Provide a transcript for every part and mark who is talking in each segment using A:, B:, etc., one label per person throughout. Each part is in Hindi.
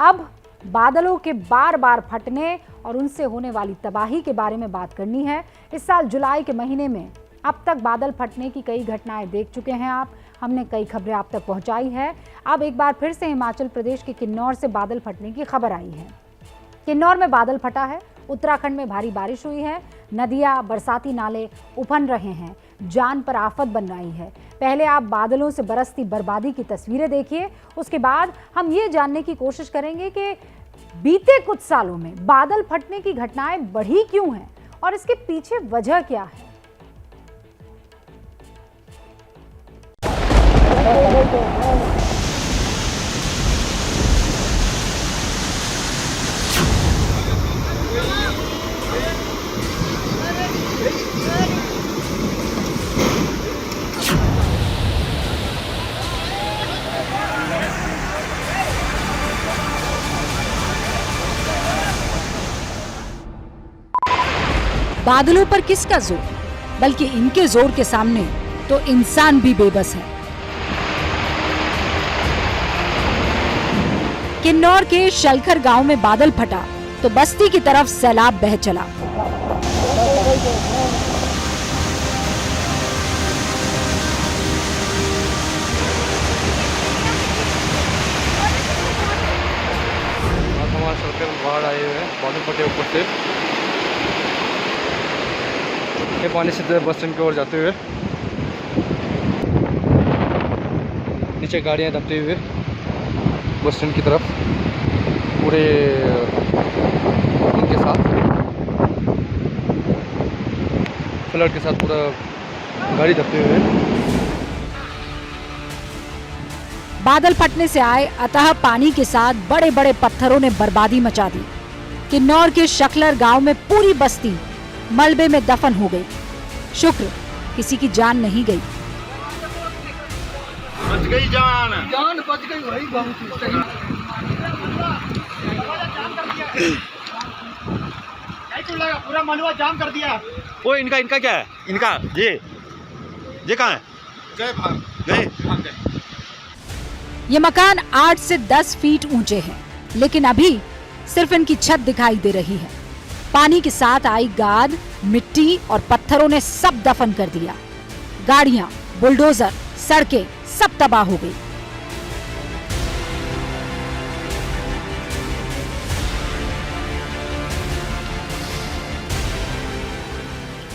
A: अब बादलों के बार बार फटने और उनसे होने वाली तबाही के बारे में बात करनी है। इस साल जुलाई के महीने में अब तक बादल फटने की कई घटनाएं देख चुके हैं आप। हमने कई खबरें आप तक पहुंचाई है। अब एक बार फिर से हिमाचल प्रदेश के किन्नौर से बादल फटने की खबर आई है। किन्नौर में बादल फटा है। उत्तराखंड में भारी बारिश हुई है। नदियां, बरसाती नाले उफन रहे हैं। जान पर आफत बन रही है। पहले आप बादलों से बरसती बर्बादी की तस्वीरें देखिए, उसके बाद हम ये जानने की कोशिश करेंगे कि बीते कुछ सालों में बादल फटने की घटनाएं बढ़ी क्यों हैं और इसके पीछे वजह क्या है। बादलों पर किसका जोर, बल्कि इनके जोर के सामने तो इंसान भी बेबस है। किन्नौर के शलखर गांव में बादल फटा तो बस्ती की तरफ सैलाब बह चला।
B: हमारे शलखर बाढ़ आए हुए हैं, बादल फटे ऊपर से। ये पानी सीधे बस स्टैंड की ओर जाते हुए, नीचे गाड़ियां दबते हुए बस स्टैंड की तरफ पूरे उनके साथ फ्लड के साथ पूरा गाड़ी दबते हुए।
A: बादल फटने से आए अतः पानी के साथ बड़े बड़े पत्थरों ने बर्बादी मचा दी। किन्नौर के शक्लर गांव में पूरी बस्ती मलबे में दफन हो गई। शुक्र किसी की जान नहीं गई।
C: बच गई जान बच गई। वही पूरा मलबा जाम कर दिया।
D: वो इनका क्या है? इनका ये कहाँ है? गए।
A: ये मकान 8 से 10 फीट ऊंचे हैं, लेकिन अभी सिर्फ इनकी छत दिखाई दे रही है। पानी के साथ आई गाद, मिट्टी और पत्थरों ने सब दफन कर दिया। गाड़ियां, बुलडोजर, सड़कें सब तबाह हो गई।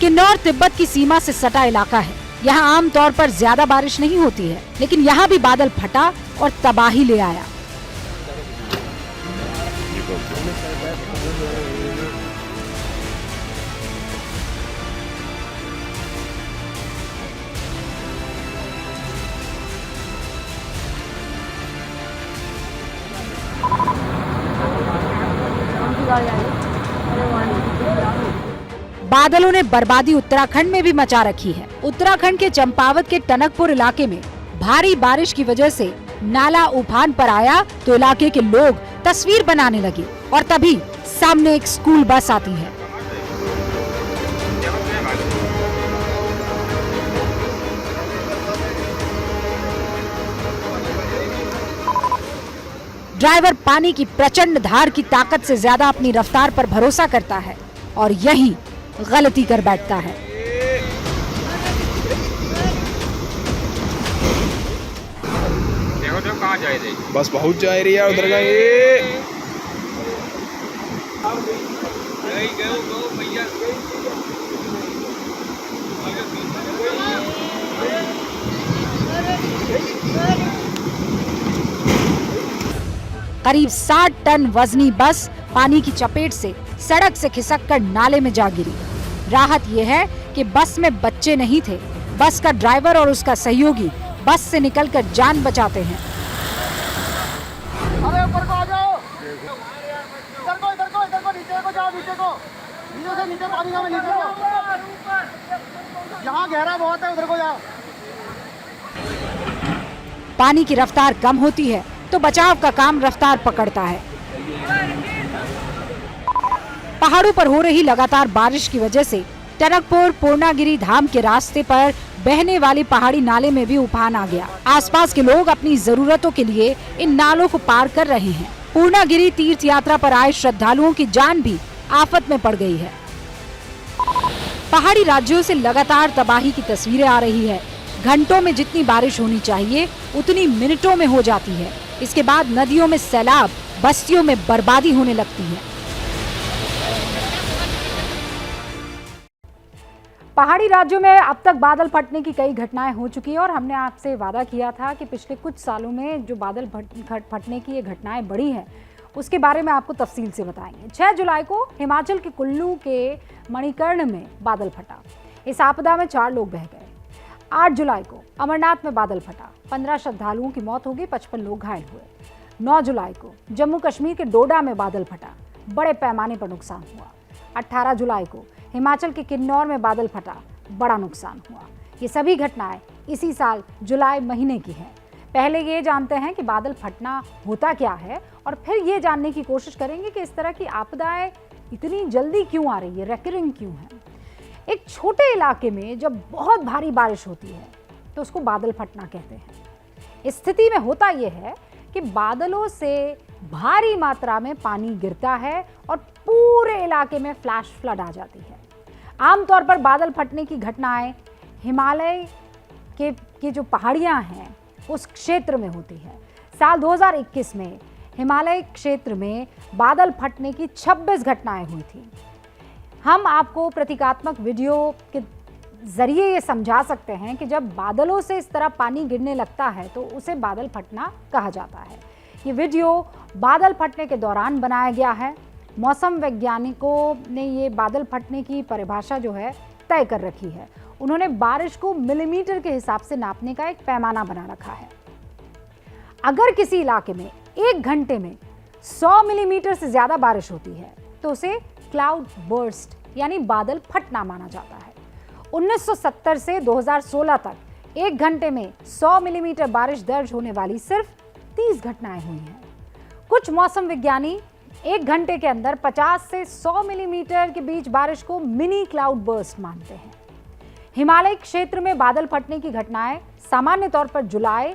A: किन्नौर तिब्बत की सीमा से सटा इलाका है। यहाँ आमतौर पर ज्यादा बारिश नहीं होती है, लेकिन यहाँ भी बादल फटा और तबाही ले आया। बादलों ने बर्बादी उत्तराखंड में भी मचा रखी है। उत्तराखंड के चंपावत के टनकपुर इलाके में भारी बारिश की वजह से नाला उफान पर आया तो इलाके के लोग तस्वीर बनाने लगे और तभी सामने एक स्कूल बस आती है। ड्राइवर पानी की प्रचंड धार की ताकत से ज्यादा अपनी रफ्तार पर भरोसा करता है और यही गलती कर बैठता है।
D: देखो कहाँ जा रही?
C: बस पहुंच जा रही है उधर का।
A: करीब 60 टन वजनी बस पानी की चपेट से सड़क से खिसककर नाले में जा गिरी। राहत यह है कि बस में बच्चे नहीं थे। बस का ड्राइवर और उसका सहयोगी बस से निकलकर जान बचाते हैं।
C: अरे ऊपर को आ जाओ। इधर को नीचे को जाओ। नीचे से नीचे पानी में नीचे को। यहाँ गहरा बहुत है, उधर को जाओ।
A: पानी की रफ्तार कम होती है तो बचाव का काम रफ्तार पकड़ता है। पहाड़ों पर हो रही लगातार बारिश की वजह से टनकपुर पूर्णागिरी धाम के रास्ते पर बहने वाली पहाड़ी नाले में भी उफान आ गया। आसपास के लोग अपनी जरूरतों के लिए इन नालों को पार कर रहे हैं। पूर्णागिरि तीर्थ यात्रा पर आए श्रद्धालुओं की जान भी आफत में पड़ गई है। पहाड़ी राज्यों से लगातार तबाही की तस्वीरें आ रही है। घंटों में जितनी बारिश होनी चाहिए उतनी मिनटों में हो जाती है। इसके बाद नदियों में सैलाब, बस्तियों में बर्बादी होने लगती है। पहाड़ी राज्यों में अब तक बादल फटने की कई घटनाएं हो चुकी है और हमने आपसे वादा किया था कि पिछले कुछ सालों में जो बादल फटने की ये घटनाएं बढ़ी हैं उसके बारे में आपको तफसील से बताएंगे। 6 जुलाई को हिमाचल के कुल्लू के मणिकर्ण में बादल फटा। इस आपदा में 4 लोग बह गए। 8 जुलाई को अमरनाथ में बादल फटा। 15 श्रद्धालुओं की मौत हो गई, 55 लोग घायल हुए। 9 जुलाई को जम्मू कश्मीर के डोडा में बादल फटा, बड़े पैमाने पर नुकसान हुआ। 18 जुलाई को हिमाचल के किन्नौर में बादल फटा, बड़ा नुकसान हुआ। ये सभी घटनाएं इसी साल जुलाई महीने की हैं। पहले ये जानते हैं कि बादल फटना होता क्या है और फिर ये जानने की कोशिश करेंगे कि इस तरह की आपदाएं इतनी जल्दी क्यों आ रही है, रेकरिंग क्यों है। एक छोटे इलाके में जब बहुत भारी बारिश होती है तो उसको बादल फटना कहते हैं। स्थिति में होता यह है कि बादलों से भारी मात्रा में पानी गिरता है और पूरे इलाके में फ्लैश फ्लड आ जाती है। आमतौर पर बादल फटने की घटनाएं हिमालय के जो पहाड़ियां हैं उस क्षेत्र में होती है। साल 2021 में हिमालय क्षेत्र में बादल फटने की 26 घटनाएं हुई थी। हम आपको प्रतीकात्मक वीडियो के जरिए ये समझा सकते हैं कि जब बादलों से इस तरह पानी गिरने लगता है तो उसे बादल फटना कहा जाता है। ये वीडियो बादल फटने के दौरान बनाया गया है। मौसम वैज्ञानिकों ने ये बादल फटने की परिभाषा जो है तय कर रखी है। उन्होंने बारिश को मिलीमीटर के हिसाब से नापने का एक पैमाना बना रखा है। अगर किसी इलाके में 1 घंटे में 100 मिलीमीटर से ज्यादा बारिश होती है तो उसे क्लाउड बर्स्ट यानी बादल फटना माना जाता है। 1970 से 2016 तक 1 घंटे में 100 मिलीमीटर बारिश दर्ज होने वाली सिर्फ 30 घटनाएं हुई हैं। कुछ मौसम विज्ञानी 1 घंटे के अंदर 50 से 100 मिलीमीटर के बीच बारिश को मिनी क्लाउड बर्स्ट मानते हैं। हिमालय क्षेत्र में बादल फटने की घटनाएं सामान्य तौर पर जुलाई,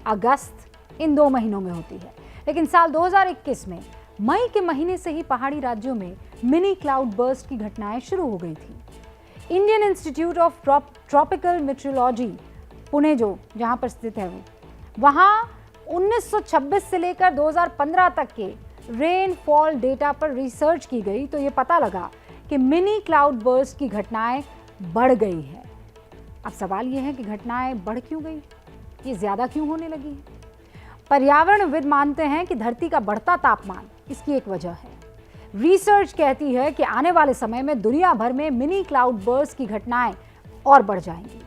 A: अगस्त इन 2 महीनों में होती है, लेकिन साल 2021 में मई के महीने से ही पहाड़ी राज्यों में मिनी क्लाउड बर्स्ट की घटनाएं शुरू हो गई थी। Indian institute of tropical metrology Pune जहां पर स्थित है वहां 1926 से लेकर 2015 तक के रेनफॉल डेटा पर रिसर्च की गई तो ये पता लगा कि मिनी क्लाउड बर्स्ट की घटनाएं बढ़ गई है। अब सवाल ये है कि घटनाएं बढ़ क्यों गई, ये ज्यादा क्यों होने लगी है। पर्यावरणविद मानते हैं कि धरती का बढ़ता तापमान इसकी एक वजह है। रिसर्च कहती है कि आने वाले समय में दुनिया भर में मिनी क्लाउड बर्स्ट की घटनाएं और बढ़ जाएंगी।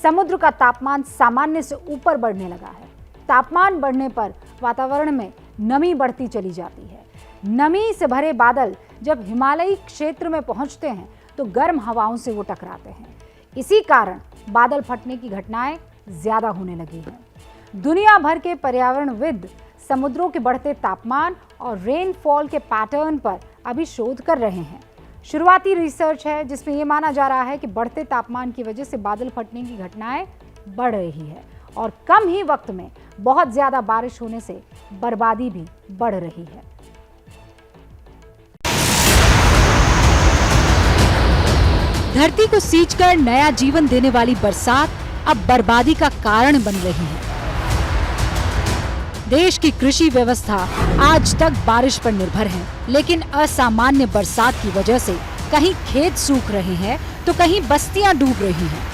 A: समुद्र का तापमान सामान्य से ऊपर बढ़ने लगा है। तापमान बढ़ने पर वातावरण में नमी बढ़ती चली जाती है। नमी से भरे बादल जब हिमालयी क्षेत्र में पहुंचते हैं तो गर्म हवाओं से वो टकराते हैं। इसी कारण बादल फटने की घटनाएं ज्यादा होने लगी हैं। दुनिया भर के पर्यावरणविद समुद्रों के बढ़ते तापमान और रेनफॉल के पैटर्न पर अभी शोध कर रहे हैं। शुरुआती रिसर्च है जिसमें यह माना जा रहा है कि बढ़ते तापमान की वजह से बादल फटने की घटनाएं बढ़ रही है और कम ही वक्त में बहुत ज्यादा बारिश होने से बर्बादी भी बढ़ रही है। धरती को सींचकर नया जीवन देने वाली बरसात अब बर्बादी का कारण बन रही है। देश की कृषि व्यवस्था आज तक बारिश पर निर्भर है, लेकिन असामान्य बरसात की वजह से कहीं खेत सूख रहे हैं तो कहीं बस्तियां डूब रही हैं।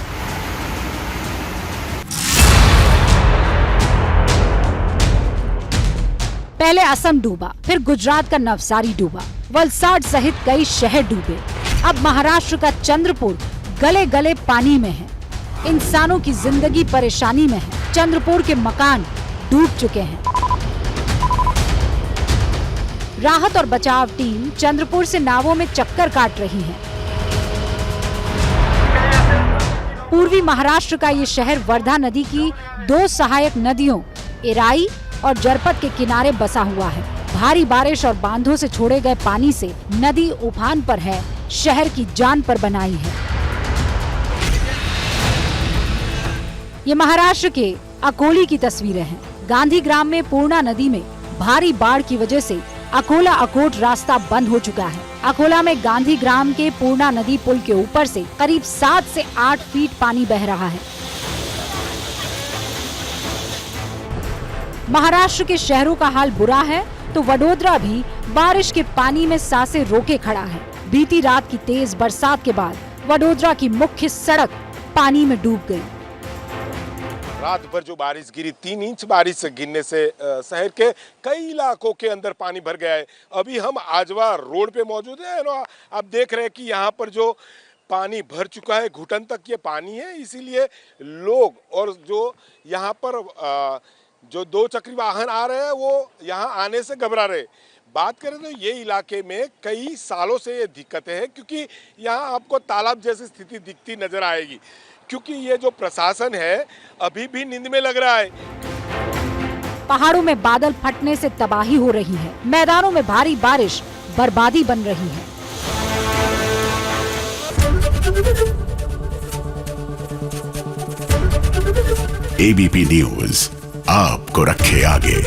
A: पहले असम डूबा, फिर गुजरात का नवसारी डूबा, वलसाड सहित कई शहर डूबे। अब महाराष्ट्र का चंद्रपुर गले गले पानी में है। इंसानों की जिंदगी परेशानी में है। चंद्रपुर के मकान डूब चुके हैं। राहत और बचाव टीम चंद्रपुर से नावों में चक्कर काट रही है। पूर्वी महाराष्ट्र का ये शहर वर्धा नदी की 2 सहायक नदियों एराई और जरपद के किनारे बसा हुआ है। भारी बारिश और बांधों से छोड़े गए पानी से नदी उफान पर है, शहर की जान पर बनाई है। ये महाराष्ट्र के अकोली की तस्वीरें हैं। गांधी ग्राम में पूर्णा नदी में भारी बाढ़ की वजह से अकोला अकोट रास्ता बंद हो चुका है। अकोला में गांधी ग्राम के पूर्णा नदी पुल के ऊपर से करीब 7 से 8 फीट पानी बह रहा है। महाराष्ट्र के शहरों का हाल बुरा है तो वडोदरा भी बारिश के पानी में सांसें रोके खड़ा है। बीती रात की तेज बरसात के बाद वडोदरा की मुख्य सड़क पानी में डूब गई।
E: रात भर जो बारिश गिरी, 3 इंच बारिश गिरने से शहर के कई इलाकों के अंदर पानी भर गया है। अभी हम आजवा रोड पे मौजूद हैं ना, आप देख रहे हैं कि यहाँ पर जो पानी भर चुका है, घुटन तक ये पानी है। इसीलिए लोग और जो यहाँ पर जो 2 चक्री वाहन आ रहे हैं वो यहाँ आने से घबरा रहे। बात करें तो ये इलाके में कई सालों से ये दिक्कतें हैं, क्योंकि यहाँ आपको तालाब जैसी स्थिति दिखती नजर आएगी, क्योंकि ये जो प्रशासन है अभी भी नींद में लग रहा है।
A: पहाड़ों में बादल फटने से तबाही हो रही है। मैदानों में भारी बारिश बर्बादी बन रही है।
F: एबीपी न्यूज आपको रखे आगे।